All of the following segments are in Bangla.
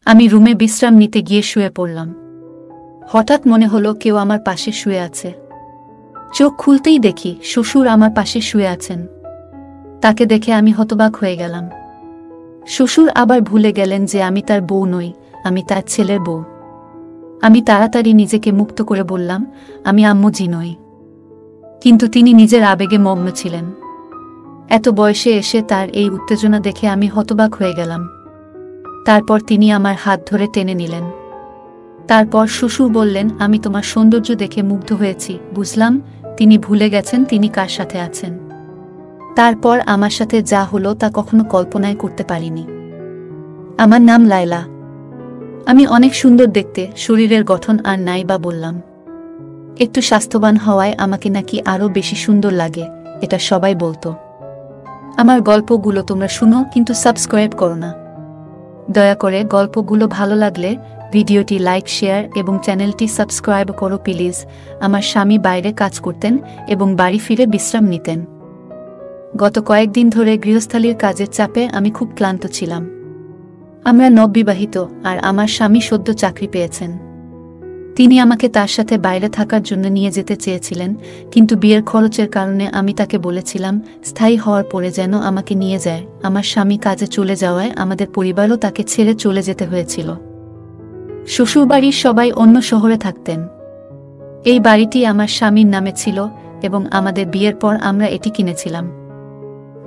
আমি রুমে বিশ্রাম নিতে গিয়ে শুয়ে পড়লাম। হঠাৎ মনে হলো কেউ আমার পাশে শুয়ে আছে। চোখ খুলতেই দেখি শ্বশুর আমার পাশে শুয়ে আছেন। তাকে দেখে আমি হতবাক হয়ে গেলাম। শ্বশুর আবার ভুলে গেলেন যে আমি তার বউ নই, আমি তার ছেলের বউ। আমি তাড়াতাড়ি নিজেকে মুক্ত করে বললাম, আমি আম্মুজি নই। কিন্তু তিনি নিজের আবেগে মগ্ন ছিলেন। এত বয়সে এসে তার এই উত্তেজনা দেখে আমি হতবাক হয়ে গেলাম। তারপর তিনি আমার হাত ধরে টেনে নিলেন। তারপর শ্বশুর বললেন, আমি তোমার সৌন্দর্য দেখে মুগ্ধ হয়েছি। বুঝলাম তিনি ভুলে গেছেন তিনি কার সাথে আছেন। তারপর আমার সাথে যা হলো তা কখনো কল্পনাই করতে পারিনি। আমার নাম লায়লা। আমি অনেক সুন্দর দেখতে, শরীরের গঠন আর নাই বা বললাম। একটু স্বাস্থ্যবান হওয়ায় আমাকে নাকি আরও বেশি সুন্দর লাগে, এটা সবাই বলতো। আমার গল্পগুলো তোমরা শুনো কিন্তু সাবস্ক্রাইব করো না। দয়া করে গল্পগুলো ভালো লাগলে ভিডিওটি লাইক, শেয়ার এবং চ্যানেলটি সাবস্ক্রাইব করো প্লিজ। আমার স্বামী বাইরে কাজ করতেন এবং বাড়ি ফিরে বিশ্রাম নিতেন। গত কয়েকদিন ধরে গৃহস্থালির কাজের চাপে আমি খুব ক্লান্ত ছিলাম। আমরা নববিবাহিত আর আমার স্বামী সদ্য চাকরি পেয়েছেন। তিনি আমাকে তার সাথে বাইরে থাকার জন্য নিয়ে যেতে চেয়েছিলেন, কিন্তু বিয়ের খরচের কারণে আমি তাকে বলেছিলাম স্থায়ী হওয়ার পরে যেন আমাকে নিয়ে যায়। আমার স্বামী কাজে চলে যাওয়ায় আমাদের পরিবারও তাকে ছেড়ে চলে যেতে হয়েছিল। শ্বশুরবাড়ির সবাই অন্য শহরে থাকতেন। এই বাড়িটি আমার স্বামীর নামে ছিল এবং আমাদের বিয়ের পর আমরা এটি কিনেছিলাম।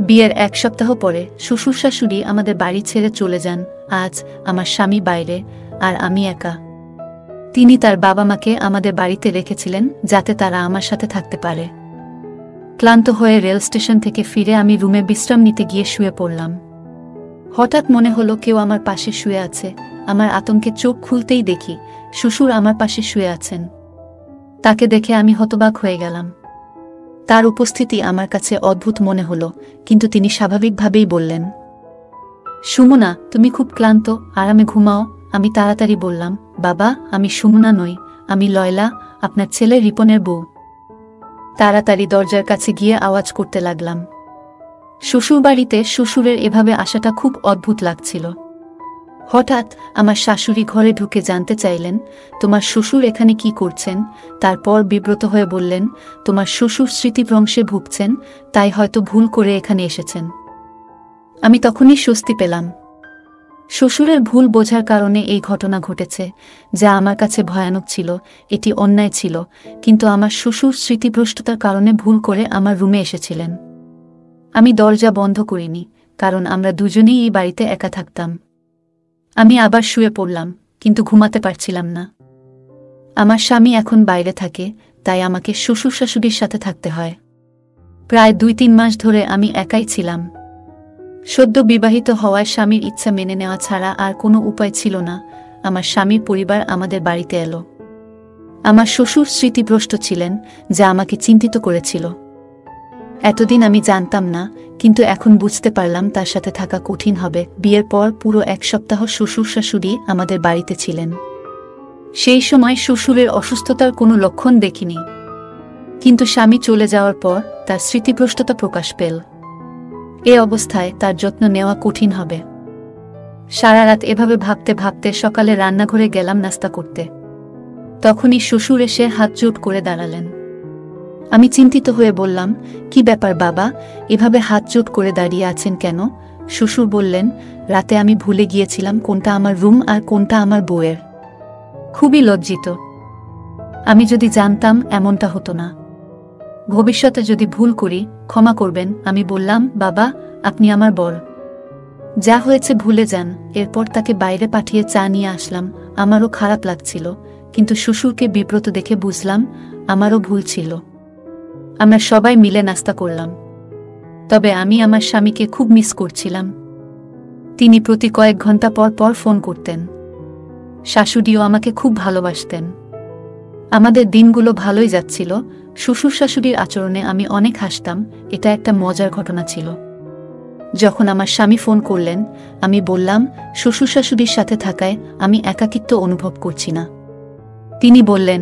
বিয়ের 1 সপ্তাহ পরে শ্বশুর শাশুড়ি আমাদের বাড়ি ছেড়ে চলে যান। আজ আমার স্বামী বাইরে আর আমি একা। তিনি তার বাবা মাকে আমাদের বাড়িতে রেখেছিলেন যাতে তারা আমার সাথে থাকতে পারে। ক্লান্ত হয়ে রেল স্টেশন থেকে ফিরে আমি রুমে বিশ্রাম নিতে গিয়ে শুয়ে পড়লাম। হঠাৎ মনে হলো কেউ আমার পাশে শুয়ে আছে। আমার আতঙ্কে চোখ খুলতেই দেখি শ্বশুর আমার পাশে শুয়ে আছেন। তাকে দেখে আমি হতবাক হয়ে গেলাম। তার উপস্থিতি আমার কাছে অদ্ভুত মনে হলো, কিন্তু তিনি স্বাভাবিকভাবেই বললেন, সুমনা, তুমি খুব ক্লান্ত, আরামে ঘুমাও। আমি তাড়াতাড়ি বললাম, বাবা, আমি সুমনা নই, আমি লয়লা, আপনার ছেলে রিপনের বউ। তাড়াতাড়ি দরজার কাছে গিয়ে আওয়াজ করতে লাগলাম। শ্বশুরবাড়িতে শ্বশুরের এভাবে আসাটা খুব অদ্ভুত লাগছিল। হঠাৎ আমার শাশুড়ি ঘরে ঢুকে জানতে চাইলেন, তোমার শ্বশুর এখানে কি করছেন? তারপর বিব্রত হয়ে বললেন, তোমার শ্বশুর স্মৃতিভ্রংশে ভুগছেন, তাই হয়তো ভুল করে এখানে এসেছেন। আমি তখনই স্বস্তি পেলাম। শ্বশুরের ভুল বোঝার কারণে এই ঘটনা ঘটেছে, যা আমার কাছে ভয়ানক ছিল। এটি অন্যায় ছিল, কিন্তু আমার শ্বশুর স্মৃতিভ্রষ্টতার কারণে ভুল করে আমার রুমে এসেছিলেন। আমি দরজা বন্ধ করিনি, কারণ আমরা দুজনেই এই বাড়িতে একা থাকতাম। আমি আবার শুয়ে পড়লাম, কিন্তু ঘুমাতে পারছিলাম না। আমার স্বামী এখন বাইরে থাকে, তাই আমাকে শ্বশুর শাশুড়ির সাথে থাকতে হয়। প্রায় 2-3 মাস ধরে আমি একাই ছিলাম। সদ্য বিবাহিত হওয়ায় স্বামীর ইচ্ছা মেনে নেওয়া ছাড়া আর কোনো উপায় ছিল না। আমার স্বামীর পরিবার আমাদের বাড়িতে এলো। আমার শ্বশুর স্মৃতিভ্রষ্ট ছিলেন, যা আমাকে চিন্তিত করেছিল। এতদিন আমি জানতাম না, কিন্তু এখন বুঝতে পারলাম তার সাথে থাকা কঠিন হবে। বিয়ের পর পুরো 1 সপ্তাহ শ্বশুর শাশুড়ি আমাদের বাড়িতে ছিলেন। সেই সময় শ্বশুরের অসুস্থতার কোনো লক্ষণ দেখিনি, কিন্তু স্বামী চলে যাওয়ার পর তার স্মৃতিভ্রষ্টতা প্রকাশ পেল। এ অবস্থায় তার যত্ন নেওয়া কঠিন হবে। সারা রাত এভাবে ভাবতে ভাবতে সকালে রান্নাঘরে গেলাম নাস্তা করতে। তখনই শ্বশুর এসে হাত জোট করে দাঁড়ালেন। আমি চিন্তিত হয়ে বললাম, কি ব্যাপার বাবা, এভাবে হাত জোট করে দাঁড়িয়ে আছেন কেন? শ্বশুর বললেন, রাতে আমি ভুলে গিয়েছিলাম কোনটা আমার রুম আর কোনটা আমার বউয়ের। খুবই লজ্জিত। আমি যদি জানতাম এমনটা হতো না। ভবিষ্যতে যদি ভুল করি ক্ষমা করবেন। আমি বললাম, বাবা, আপনি আমার বর। যা হয়েছে ভুলে যান। এরপর তাকে বাইরে পাঠিয়ে চা নিয়ে আসলাম। আমারও খারাপ লাগছিল, কিন্তু শ্বশুরকে বিব্রত দেখে বুঝলাম আমারও ভুল ছিল। আমরা সবাই মিলে নাস্তা করলাম। তবে আমি আমার স্বামীকে খুব মিস করছিলাম। তিনি প্রতি কয়েক ঘন্টা পর পর ফোন করতেন। শাশুড়িও আমাকে খুব ভালোবাসতেন। আমাদের দিনগুলো ভালোই যাচ্ছিল। শ্বশুর শাশুড়ির আচরণে আমি অনেক হাসতাম। এটা একটা মজার ঘটনা ছিল। যখন আমার স্বামী ফোন করলেন, আমি বললাম, শ্বশুর শাশুড়ির সাথে থাকায় আমি একাকিত্ব অনুভব করছি না। তিনি বললেন,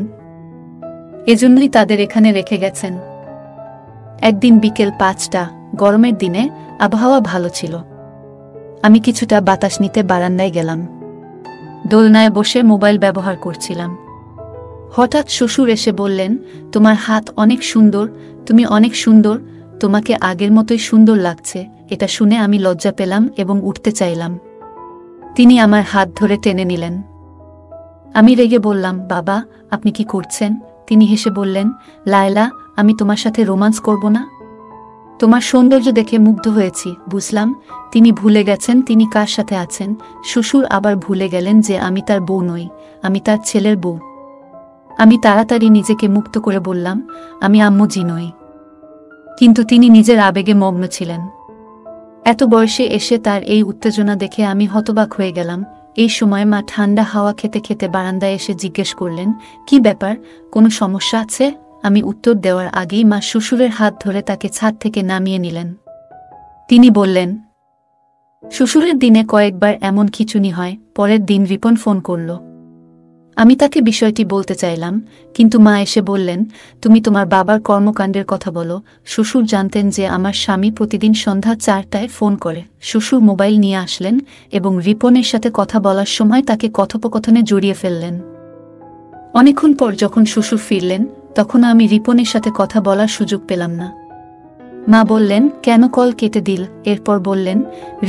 এজন্যই তাদের এখানে রেখে গেছেন। একদিন বিকেল 5টা, গরমের দিনে আবহাওয়া ভালো ছিল। আমি কিছুটা বাতাস নিতে বারান্দায় গেলাম। দোলনায় বসে মোবাইল ব্যবহার করছিলাম। হঠাৎ শ্বশুর এসে বললেন, তোমার হাত অনেক সুন্দর, তুমি অনেক সুন্দর, তোমাকে আগের মতোই সুন্দর লাগছে। এটা শুনে আমি লজ্জা পেলাম এবং উঠতে চাইলাম। তিনি আমার হাত ধরে টেনে নিলেন। আমি রেগে বললাম, বাবা আপনি কি করছেন? তিনি হেসে বললেন, লায়লা, আমি তোমার সাথে রোমান্স করব না? তোমার সৌন্দর্য দেখে মুগ্ধ হয়েছি। বুঝলাম তিনি ভুলে গেছেন তিনি কার সাথে আছেন। শ্বশুর আবার ভুলে গেলেন যে আমি তার বউ নই, আমি তার ছেলের বউ। আমি তাড়াতাড়ি নিজেকে মুক্ত করে বললাম, আমি আম্মু জি নই। কিন্তু তিনি নিজের আবেগে মগ্ন ছিলেন। এত বয়সে এসে তার এই উত্তেজনা দেখে আমি হতবাক হয়ে গেলাম। এই সময় মা ঠান্ডা হাওয়া খেতে খেতে বারান্দায় এসে জিজ্ঞেস করলেন, কি ব্যাপার, কোনো সমস্যা আছে? আমি উত্তর দেওয়ার আগেই মা শ্বশুরের হাত ধরে তাকে ছাদ থেকে নামিয়ে নিলেন। তিনি বললেন, শ্বশুরের দিনে কয়েকবার এমন খিঁচুনি হয়। পরের দিন রিপন ফোন করল। আমি তাকে বিষয়টি বলতে চাইলাম, কিন্তু মা এসে বললেন, তুমি তোমার বাবার কর্মকাণ্ডের কথা বলো। শ্বশুর জানতেন যে আমার স্বামী প্রতিদিন সন্ধ্যা 4টায় ফোন করে। শ্বশুর মোবাইল নিয়ে আসলেন এবং রিপনের সাথে কথা বলার সময় তাকে কথোপকথনে জড়িয়ে ফেললেন। অনেকক্ষণ পর যখন শ্বশুর ফিরলেন, তখন আমি রিপনের সাথে কথা বলার সুযোগ পেলাম না। মা বললেন, কেন কল কেটে দিল? এরপর বললেন,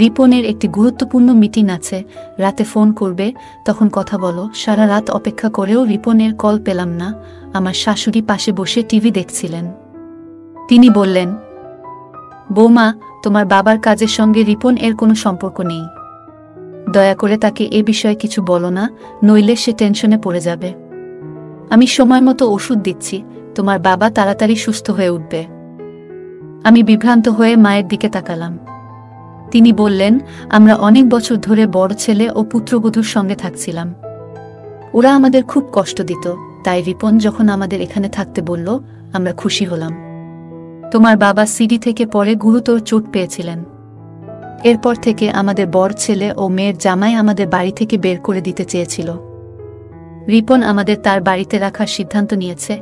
রিপনের একটি গুরুত্বপূর্ণ মিটিং আছে, রাতে ফোন করবে, তখন কথা বলো। সারা রাত অপেক্ষা করেও রিপনের কল পেলাম না। আমার শাশুড়ি পাশে বসে টিভি দেখছিলেন। তিনি বললেন, বৌমা, তোমার বাবার কাজের সঙ্গে রিপন এর কোনো সম্পর্ক নেই। দয়া করে তাকে এ বিষয়ে কিছু বলো না, নইলে সে টেনশনে পড়ে যাবে। আমি সময় মতো ওষুধ দিচ্ছি, তোমার বাবা তাড়াতাড়ি সুস্থ হয়ে উঠবে। আমি বিভ্রান্ত হয়ে মায়ের দিকে তাকালাম। তিনি বললেন, আমরা অনেক বছর ধরে বড় ছেলে ও পুত্রবধূর সঙ্গে থাকছিলাম। ওরা আমাদের খুব কষ্ট দিত, তাই রিপন যখন আমাদের এখানে থাকতে বলল, আমরা খুশি হলাম। তোমার বাবা সিঁড়ি থেকে পড়ে গুরুতর চোট পেয়েছিলেন। এরপর থেকে আমাদের বড় ছেলে ও মেয়ের জামাই আমাদের বাড়ি থেকে বের করে দিতে চেয়েছিল। রিপন আমাদের তার বাড়িতে রাখার সিদ্ধান্ত নিয়েছে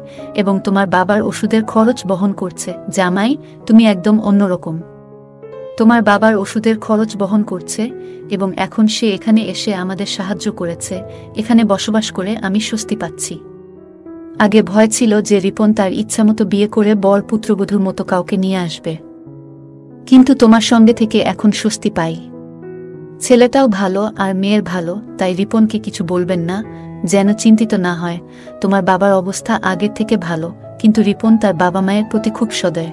এবং তোমার বাবার ওষুধের খরচ বহন করছে। জামাই, তুমি একদম অন্যরকম। তোমার বাবার ওষুধের খরচ বহন করছে এবং এখন সে এখানে এসে আমাদের সাহায্য করেছে। এখানে বসবাস করে আমি স্বস্তি পাচ্ছি। আগে ভয় ছিল যে রিপন তার ইচ্ছামতো বিয়ে করে বর পুত্রবধূর মতো কাউকে নিয়ে আসবে, কিন্তু তোমার সঙ্গে থেকে এখন স্বস্তি পাই। ছেলেটাও ভালো আর মেয়ের ভালো, তাই রিপনকে কিছু বলবেন না, যেন চিন্তিত না হয়। তোমার বাবার অবস্থা আগের থেকে ভালো, কিন্তু রিপন তার বাবা মায়ের প্রতি খুব সদয়।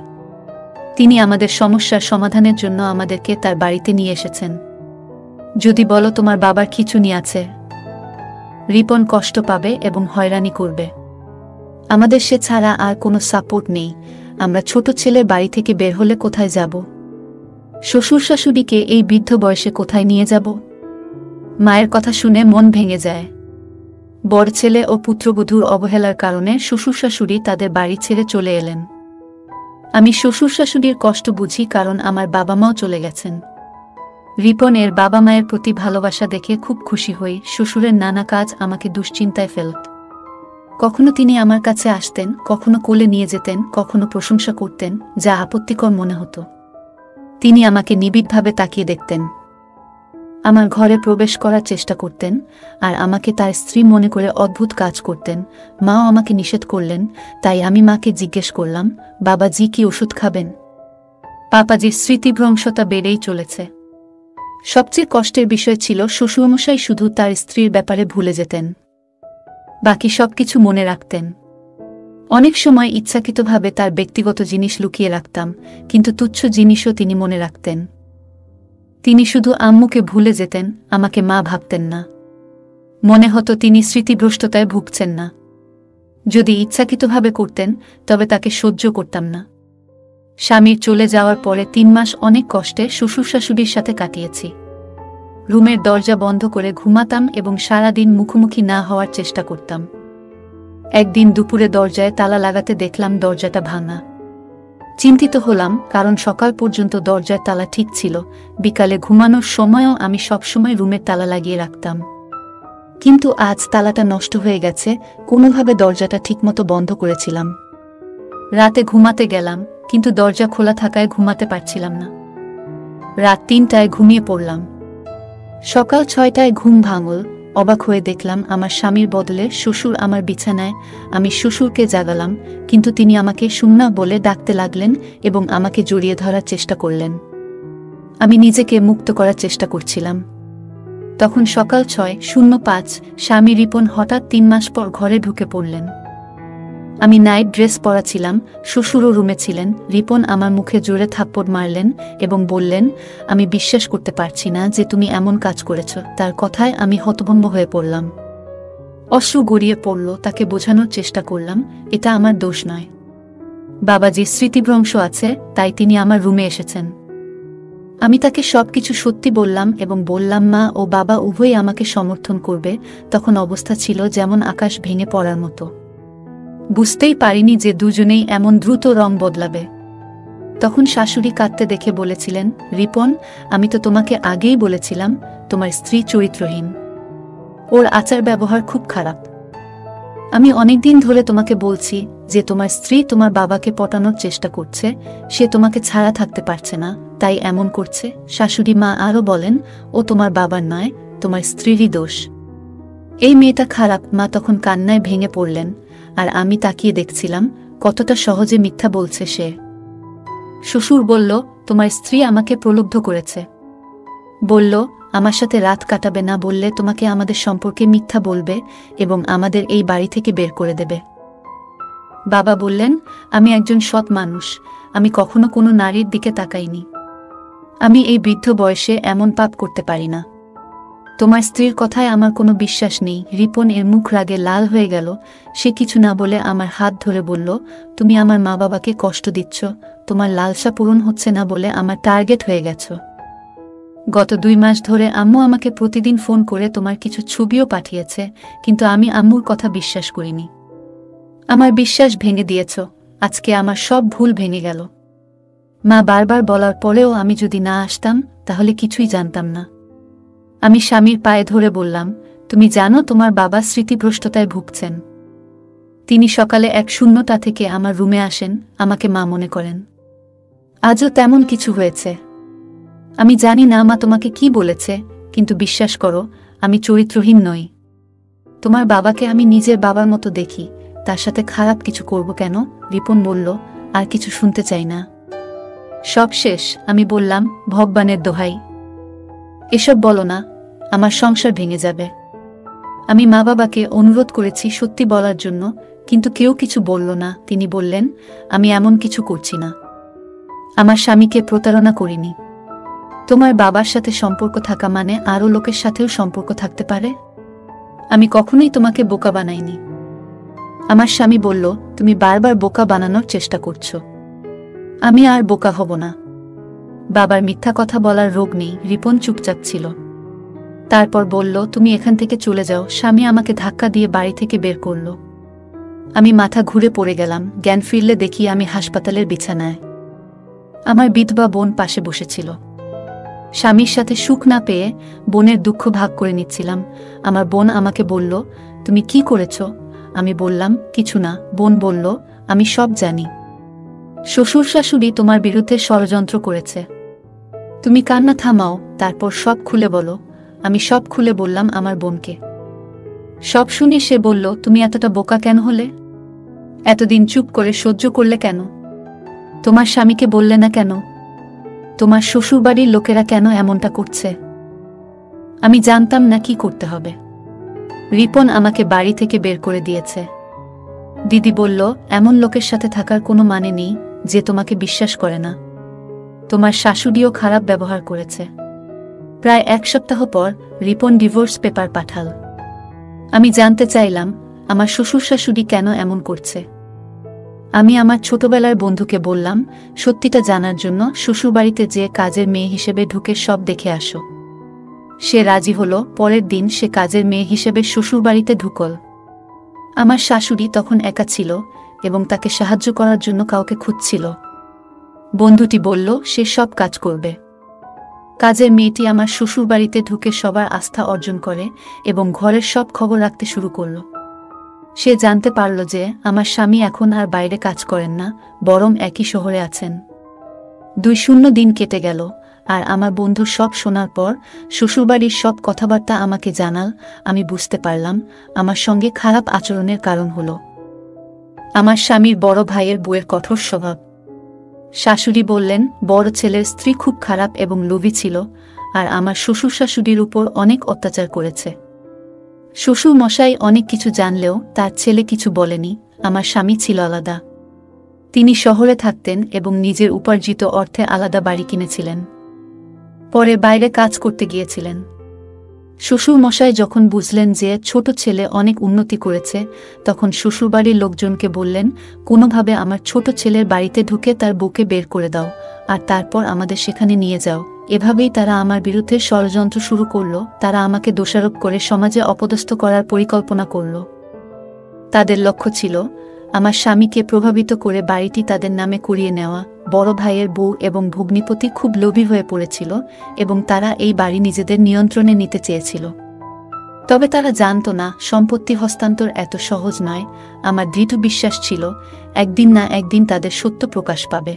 তিনি আমাদের সমস্যার সমাধানের জন্য আমাদেরকে তার বাড়িতে নিয়ে এসেছেন। যদি বলো তোমার বাবার খিঁচুনি আছে, রিপন কষ্ট পাবে এবং হয়রানি করবে। আমাদের সে ছাড়া আর কোনো সাপোর্ট নেই। আমরা ছোট ছেলের বাড়ি থেকে বের হলে কোথায় যাব? শ্বশুর শাশুড়িকে এই বৃদ্ধ বয়সে কোথায় নিয়ে যাব? মায়ের কথা শুনে মন ভেঙে যায়। বড় ছেলে ও পুত্রবধূর অবহেলার কারণে শ্বশুর শাশুড়ি তাদের বাড়ি ছেড়ে চলে এলেন। আমি শ্বশুর শাশুড়ির কষ্ট বুঝি, কারণ আমার বাবা মাও চলে গেছেন। রিপনের বাবা মায়ের প্রতি ভালোবাসা দেখে খুব খুশি হই। শ্বশুরের নানা কাজ আমাকে দুশ্চিন্তায় ফেলত। কখনো তিনি আমার কাছে আসতেন, কখনো কোলে নিয়ে যেতেন, কখনো প্রশংসা করতেন, যা আপত্তিকর মনে হতো। তিনি আমাকে নিবিড়ভাবে তাকিয়ে দেখতেন, আমার ঘরে প্রবেশ করার চেষ্টা করতেন, আর আমাকে তার স্ত্রী মনে করে অদ্ভুত কাজ করতেন। মাও আমাকে নিষেধ করলেন, তাই আমি মাকে জিজ্ঞেস করলাম, বাবাজি কি ওষুধ খাবেন? পাপাজির স্মৃতিভ্রংশতা বেড়েই চলেছে। সবচেয়ে কষ্টের বিষয় ছিল শ্বশুরমশাই শুধু তার স্ত্রীর ব্যাপারে ভুলে যেতেন, বাকি সবকিছু মনে রাখতেন। অনেক সময় ইচ্ছাকৃতভাবে তার ব্যক্তিগত জিনিস লুকিয়ে রাখতাম, কিন্তু তুচ্ছ জিনিসও তিনি মনে রাখতেন। তিনি শুধু আম্মুকে ভুলে যেতেন, আমাকে মা ভাবতেন না। মনে হতো তিনি স্মৃতিভ্রষ্টতায় ভুগছেন না। যদি ইচ্ছাকৃতভাবে করতেন, তবে তাকে সহ্য করতাম না। স্বামীর চলে যাওয়ার পরে 3 মাস অনেক কষ্টে শ্বশুর শাশুড়ির সাথে কাটিয়েছি। রুমের দরজা বন্ধ করে ঘুমাতাম এবং সারাদিন মুখোমুখি না হওয়ার চেষ্টা করতাম। একদিন দুপুরে দরজায় তালা লাগাতে দেখলাম দরজাটা ভাঙা। চিন্তিত হলাম, কারণ সকাল পর্যন্ত দরজার তালা ঠিক ছিল। বিকালে ঘুমানোর সময়ও আমি সবসময় রুমের তালা লাগিয়ে রাখতাম, কিন্তু আজ তালাটা নষ্ট হয়ে গেছে। কোনোভাবে দরজাটা ঠিকমতো বন্ধ করেছিলাম। রাতে ঘুমাতে গেলাম, কিন্তু দরজা খোলা থাকায় ঘুমাতে পারছিলাম না। রাত 3টায় ঘুমিয়ে পড়লাম। সকাল 6টায় ঘুম ভাঙল। অবাক হয়ে দেখলাম আমার স্বামীর বদলে শ্বশুর আমার বিছানায়। আমি শ্বশুরকে জাগালাম, কিন্তু তিনি আমাকে সুন্না বলে ডাকতে লাগলেন এবং আমাকে জড়িয়ে ধরার চেষ্টা করলেন। আমি নিজেকে মুক্ত করার চেষ্টা করছিলাম। তখন সকাল 6:05 স্বামী রিপন হঠাৎ 3 মাস পর ঘরে ঢুকে পড়লেন। আমি নাইট ড্রেস পরা ছিলাম, শ্বশুরও রুমে ছিলেন। রিপন আমার মুখে জোরে থাপ্পড় মারলেন এবং বললেন, আমি বিশ্বাস করতে পারছি না যে তুমি এমন কাজ করেছ। তার কথায় আমি হতভম্ব হয়ে পড়লাম। অশ্রু গড়িয়ে পড়ল। তাকে বোঝানোর চেষ্টা করলাম, এটা আমার দোষ নয়। বাবাজির স্মৃতিভ্রংশ আছে, তাই তিনি আমার রুমে এসেছেন। আমি তাকে সবকিছু সত্যি বললাম এবং বললাম মা ও বাবা উভয়ই আমাকে সমর্থন করবে। তখন অবস্থা ছিল যেমন আকাশ ভেঙে পড়ার মতো। বুঝতেই পারিনি যে দুজনেই এমন দ্রুত রং বদলাবে। তখন শাশুড়ি কাঁদতে দেখে বলেছিলেন, রিপন, আমি তো তোমাকে আগেই বলেছিলাম তোমার স্ত্রী চরিত্রহীন। ওর আচার ব্যবহার খুব খারাপ। আমি অনেকদিন ধরে তোমাকে বলছি যে তোমার স্ত্রী তোমার বাবাকে পটানোর চেষ্টা করছে, সে তোমাকে ছাড়া থাকতে পারছে না, তাই এমন করছে। শাশুড়ি মা আরও বলেন, ও তোমার বাবার নয়, তোমার স্ত্রীরই দোষ। এই মেয়েটা খারাপ। মা তখন কান্নায় ভেঙে পড়লেন, আর আমি তাকিয়ে দেখছিলাম কতটা সহজে মিথ্যা বলছে সে। শ্বশুর বলল, তোমার স্ত্রী আমাকে প্রলুব্ধ করেছে। বলল, আমার সাথে রাত কাটাবে না বললে তোমাকে আমাদের সম্পর্কে মিথ্যা বলবে এবং আমাদের এই বাড়ি থেকে বের করে দেবে। বাবা বললেন, আমি একজন সৎ মানুষ, আমি কখনো কোনো নারীর দিকে তাকাইনি। আমি এই বৃদ্ধ বয়সে এমন পাপ করতে পারি না। তোমার স্ত্রীর কথায় আমার কোনো বিশ্বাস নেই। রিপন এর মুখ রাগে লাল হয়ে গেল। সে কিছু না বলে আমার হাত ধরে বলল, তুমি আমার মা বাবাকে কষ্ট দিচ্ছ, তোমার লালসা পূরণ হচ্ছে না বলে আমার টার্গেট হয়ে গেছ। গত 2 মাস ধরে আম্মু আমাকে প্রতিদিন ফোন করে তোমার কিছু ছবিও পাঠিয়েছে, কিন্তু আমি আম্মুর কথা বিশ্বাস করিনি। আমার বিশ্বাস ভেঙে দিয়েছ। আজকে আমার সব ভুল ভেঙে গেল। মা বারবার বলার পরেও আমি যদি না আসতাম তাহলে কিছুই জানতাম না। আমি স্বামীর পায়ে ধরে বললাম, তুমি জানো তোমার বাবা স্মৃতিভ্রষ্টতায় ভুগছেন। তিনি সকালে এক শূন্যতা থেকে আমার রুমে আসেন, আমাকে মা মনে করেন। আজও তেমন কিছু হয়েছে। আমি জানি না মা তোমাকে কি বলেছে, কিন্তু বিশ্বাস করো, আমি চরিত্রহীন নই। তোমার বাবাকে আমি নিজের বাবার মতো দেখি, তার সাথে খারাপ কিছু করব কেন? রিপন বলল, আর কিছু শুনতে চাই না। সব শেষ। আমি বললাম, ভগবানের দোহাই, এসব বলো না, আমার সংসার ভেঙে যাবে। আমি মা বাবাকে অনুরোধ করেছি সত্যি বলার জন্য, কিন্তু কেউ কিছু বলল না। তিনি বললেন, আমি এমন কিছু করছি না, আমার স্বামীকে প্রতারণা করিনি। তোমার বাবার সাথে সম্পর্ক থাকা মানে আরও লোকের সাথেও সম্পর্ক থাকতে পারে। আমি কখনোই তোমাকে বোকা বানাইনি। আমার স্বামী বলল, তুমি বারবার বোকা বানানোর চেষ্টা করছো। আমি আর বোকা হব না। বাবার মিথ্যা কথা বলার রোগ নেই। রিপন চুপচাপ ছিল। তারপর বলল, তুমি এখান থেকে চলে যাও। স্বামী আমাকে ধাক্কা দিয়ে বাড়ি থেকে বের করল। আমি মাথা ঘুরে পড়ে গেলাম। জ্ঞান ফিরলে দেখি আমি হাসপাতালের বিছানায়। আমার বিধবা বোন পাশে বসেছিল। স্বামীর সাথে সুখ না পেয়ে বোনের দুঃখ ভাগ করে নিচ্ছিলাম। আমার বোন আমাকে বলল, তুমি কি করেছ? আমি বললাম, কিছু না। বোন বলল, আমি সব জানি। শ্বশুর শাশুড়ি তোমার বিরুদ্ধে ষড়যন্ত্র করেছে। তুমি কান্না থামাও, তারপর সব খুলে বলো। আমি সব খুলে বললাম আমার বোনকে। সব শুনে সে বলল, তুমি এতটা বোকা কেন হলে? এতদিন চুপ করে সহ্য করলে কেন? তোমার স্বামীকে বললে না কেন? তোমার শ্বশুরবাড়ির লোকেরা কেন এমনটা করছে? আমি জানতাম না কি করতে হবে। রিপন আমাকে বাড়ি থেকে বের করে দিয়েছে। দিদি বলল, এমন লোকের সাথে থাকার কোনো মানে নেই যে তোমাকে বিশ্বাস করে না। তোমার শাশুড়িও খারাপ ব্যবহার করেছে। প্রায় 1 সপ্তাহ পর রিপন ডিভোর্স পেপার পাঠাল। আমি জানতে চাইলাম আমার শ্বশুর শাশুড়ি কেন এমন করছে। আমি আমার ছোটবেলার বন্ধুকে বললাম, সত্যিটা জানার জন্য শ্বশুরবাড়িতে যে কাজের মেয়ে হিসেবে ঢুকে সব দেখে আসো। সে রাজি হলো। পরের দিন সে কাজের মেয়ে হিসেবে শ্বশুরবাড়িতে ঢুকল। আমার শাশুড়ি তখন একা ছিল এবং তাকে সাহায্য করার জন্য কাউকে খুঁজছিল। বন্ধুটি বলল, সে সব কাজ করবে। কাজের মেয়েটি আমার শ্বশুরবাড়িতে ঢুকে সবার আস্থা অর্জন করে এবং ঘরের সব খবর রাখতে শুরু করল। সে জানতে পারল যে আমার স্বামী এখন আর বাইরে কাজ করেন না, বরং একই শহরে আছেন। 2 শূন্য দিন কেটে গেল। আর আমার বন্ধু সব শোনার পর শ্বশুরবাড়ির সব কথাবার্তা আমাকে জানাল। আমি বুঝতে পারলাম আমার সঙ্গে খারাপ আচরণের কারণ হলো আমার স্বামীর বড় ভাইয়ের বউয়ের কঠোর স্বভাব। শাশুড়ি বললেন বড় ছেলের স্ত্রী খুব খারাপ এবং লোভী ছিল, আর আমার শ্বশুর শাশুড়ির উপর অনেক অত্যাচার করেছে। শ্বশুর মশাই অনেক কিছু জানলেও তার ছেলে কিছু বলেনি। আমার স্বামী ছিল আলাদা। তিনি শহরে থাকতেন এবং নিজের উপার্জিত অর্থে আলাদা বাড়ি কিনেছিলেন। পরে বাইরে কাজ করতে গিয়েছিলেন। শ্বশুর মশাই যখন বুঝলেন যে ছোট ছেলে অনেক উন্নতি করেছে, তখন শ্বশুরবাড়ির লোকজনকে বললেন কোনোভাবে আমার ছোট ছেলের বাড়িতে ঢুকে তার বউকে বের করে দাও, আর তারপর আমাদের সেখানে নিয়ে যাও। এভাবেই তারা আমার বিরুদ্ধে ষড়যন্ত্র শুরু করল। তারা আমাকে দোষারোপ করে সমাজে অপদস্থ করার পরিকল্পনা করল। তাদের লক্ষ্য ছিল আমার স্বামীকে প্রভাবিত করে বাড়িটি তাদের নামে করিয়ে নেওয়া। বড় ভাইয়ের বউ এবং ভগ্নিপতি খুব লোভী হয়ে পড়েছিল এবং তারা এই বাড়ি নিজেদের নিয়ন্ত্রণে নিতে চেয়েছিল। তবে তারা জানত না সম্পত্তি হস্তান্তর এত সহজ নয়। আমার দৃঢ় বিশ্বাস ছিল একদিন না একদিন তাদের সত্য প্রকাশ পাবে।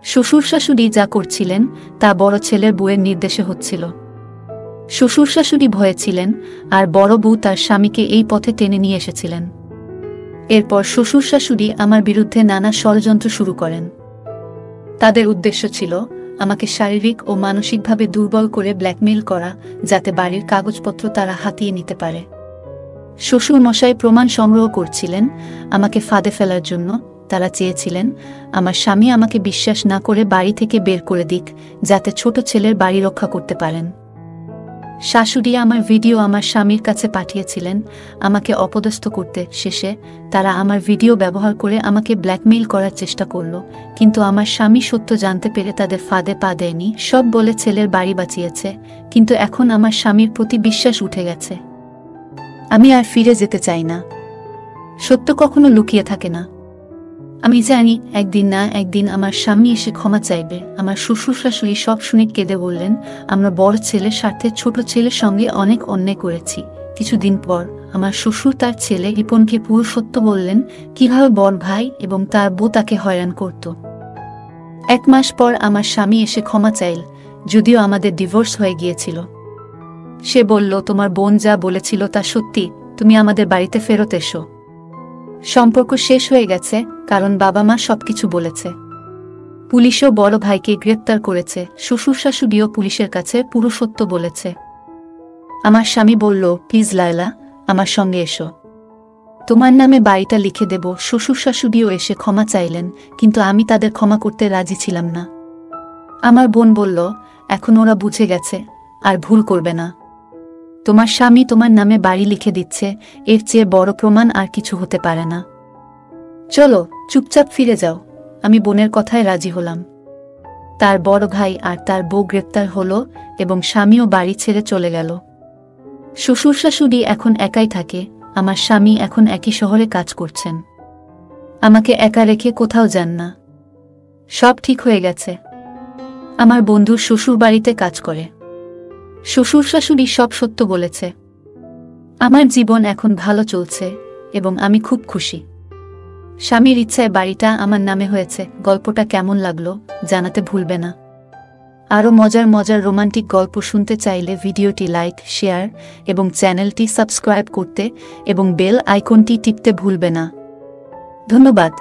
শ্বশুর শাশুড়ি যা করছিলেন তা বড় ছেলের বউয়ের নির্দেশে হচ্ছিল। শ্বশুর শাশুড়ি ভয়ে ছিলেন, আর বড় বউ তার স্বামীকে এই পথে টেনে নিয়ে এসেছিলেন। এরপর শ্বশুর শাশুড়ি আমার বিরুদ্ধে নানা ষড়যন্ত্র শুরু করেন। তাদের উদ্দেশ্য ছিল আমাকে শারীরিক ও মানসিকভাবে দুর্বল করে ব্ল্যাকমেইল করা, যাতে বাড়ির কাগজপত্র তারা হাতিয়ে নিতে পারে। শ্বশুর মশাই প্রমাণ সংগ্রহ করছিলেন আমাকে ফাঁদে ফেলার জন্য। তারা চেয়েছিলেন আমার স্বামী আমাকে বিশ্বাস না করে বাড়ি থেকে বের করে দিক, যাতে ছোট ছেলের বাড়ি রক্ষা করতে পারেন। শাশুড়ি আমার ভিডিও আমার স্বামীর কাছে পাঠিয়েছিলেন আমাকে অপদস্থ করতে। শেষে তারা আমার ভিডিও ব্যবহার করে আমাকে ব্ল্যাকমেইল করার চেষ্টা করল, কিন্তু আমার স্বামী সত্য জানতে পেরে তাদের ফাঁদে পা দেয়নি। সব বলে ছেলের বাড়ি বাঁচিয়েছে, কিন্তু এখন আমার স্বামীর প্রতি বিশ্বাস উঠে গেছে। আমি আর ফিরে যেতে চাই না। সত্য কখনো লুকিয়ে থাকে না। আমি জানি একদিন না একদিন আমার স্বামী এসে ক্ষমা চাইবে। আমার শ্বশুর শাশুড়ি সব শুনে কেঁদে বললেন আমরা বড় ছেলের স্বার্থে ছোট ছেলের সঙ্গে অনেক অন্যায় করেছি। কিছুদিন পর আমার শ্বশুর তার ছেলে রিপনকে পুরো সত্য বললেন, কিভাবে বড় ভাই এবং তার বউ তাকে হয়রান করত। 1 মাস পর আমার স্বামী এসে ক্ষমা চাইল, যদিও আমাদের ডিভোর্স হয়ে গিয়েছিল। সে বলল তোমার বোন যা বলেছিল তা সত্যি, তুমি আমাদের বাড়িতে ফেরত এসো। সম্পর্ক শেষ হয়ে গেছে, কারণ বাবা মা সবকিছু বলেছে। পুলিশও বড় ভাইকে গ্রেপ্তার করেছে। শ্বশুর শাশুড়িও পুলিশের কাছে পুরো সত্য বলেছে। আমার স্বামী বলল প্লিজ লায়লা, আমার সঙ্গে এসো, তোমার নামে বাড়িটা লিখে দেব। শ্বশুর শাশুড়িও এসে ক্ষমা চাইলেন, কিন্তু আমি তাদের ক্ষমা করতে রাজি ছিলাম না। আমার বোন বলল এখন ওরা বুঝে গেছে, আর ভুল করবে না। তোমার স্বামী তোমার নামে বাড়ি লিখে দিচ্ছে, এর চেয়ে বড় প্রমাণ আর কিছু হতে পারে না। চলো চুপচাপ ফিরে যাও। আমি বোনের কথায় রাজি হলাম। তার বড় ভাই আর তার বউ গ্রেপ্তার হলো এবং স্বামীও বাড়ি ছেড়ে চলে গেল। শ্বশুর শাশুড়ি এখন একাই থাকে। আমার স্বামী এখন একই শহরে কাজ করছেন। আমাকে একা রেখে কোথাও যান না। সব ঠিক হয়ে গেছে। আমার বন্ধুর শ্বশুর বাড়িতে কাজ করে। শ্বশুর শাশুড়ি সব সত্য বলেছে। আমার জীবন এখন ভালো চলছে এবং আমি খুব খুশি। স্বামীর ইচ্ছায় বাড়িটা আমার নামে হয়েছে। গল্পটা কেমন লাগলো জানাতে ভুলবে না। আরও মজার মজার রোমান্টিক গল্প শুনতে চাইলে ভিডিওটি লাইক, শেয়ার এবং চ্যানেলটি সাবস্ক্রাইব করতে এবং বেল আইকনটি টিপতে ভুলবে না। ধন্যবাদ।